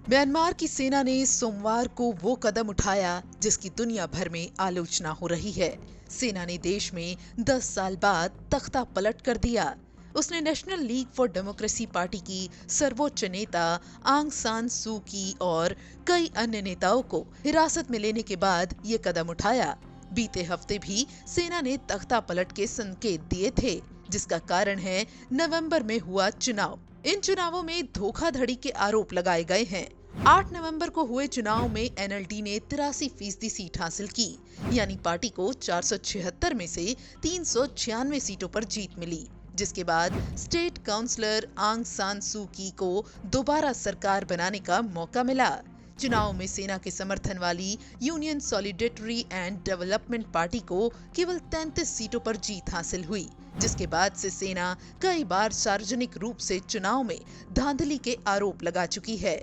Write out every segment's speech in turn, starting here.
Myanmar की सेना ने सोमवार को वो कदम उठाया जिसकी दुनिया भर में आलोचना हो रही है। सेना ने देश में 10 साल बाद तख्ता पलट कर दिया। उसने national league for democracy party की सर्वोच्च नेता आंग सान सू की और कई अन्य नेताओं को हिरासत में लेने के बाद ये कदम उठाया। बीते हफ्ते भी सेना ने तख्ता पलट के संकेत दिए थे, जिसका कारण है नवंबर में हुआ चुनाव। इन चुनावों में धोखाधड़ी के आरोप लगाए गए हैं। 8 नवंबर को हुए चुनाव में एनएलडी ने 83% सीट हासिल की, यानी पार्टी को 476 में से 396 सीटों पर जीत मिली, जिसके बाद स्टेट काउंसलर आंग सान सू की को दोबारा सरकार बनाने का मौका मिला। चुनाव में सेना के समर्थन वाली union solidarity and development party को केवल 33 सीटों पर जीत हासिल हुई, जिसके बाद से सेना कई बार सार्वजनिक रूप से चुनाव में धांधली के आरोप लगा चुकी है।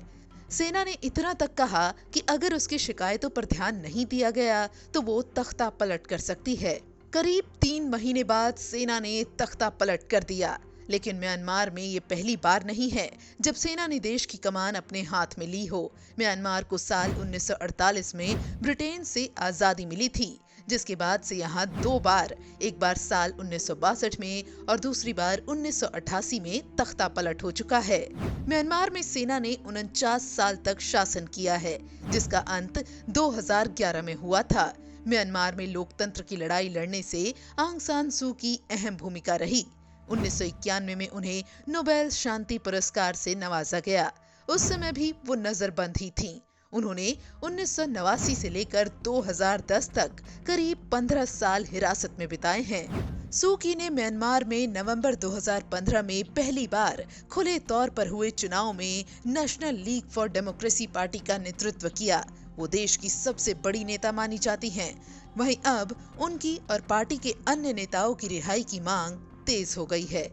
सेना ने इतना तक कहा कि अगर उसकी शिकायतों पर ध्यान नहीं दिया गया तो वो तख्ता पलट कर सकती है। करीब 3 महीने बाद सेना ने तख्ता पलट कर दिया, लेकिन म्यांमार में ये पहली बार नहीं है जब सेना ने देश की कमान अपने हाथ में ली हो। म्यांमार को साल 1948 में ब्रिटेन से आजादी मिली थी, जिसके बाद से यहाँ 2 बार, एक बार साल 1962 में और दूसरी बार 1988 में तख्ता पलट हो चुका है। म्यांमार में सेना ने 49 साल तक शासन किया है, जिसका अंत 2011 में हुआ था। म्यांमार में लोकतंत्र की लड़ाई लड़ने से आंग सान सू की अहम भूमिका रही। 1991 में उन्हें नोबेल शांति पुरस्कार से नवाजा गया। उस समय भी वो नजरबंद ही थीं। उन्होंने 1989 से लेकर 2010 तक करीब 15 साल हिरासत में बिताए हैं। सू की ने म्यांमार में नवंबर 2015 में पहली बार खुले तौर पर हुए चुनाव में national league for democracy party का नेतृत्व किया। वो देश की सबसे बड़ी नेता मानी जाती हैं। वहीं अब उनकी और पार्टी के अन्य नेताओं की रिहाई की मांग तेज हो गई है।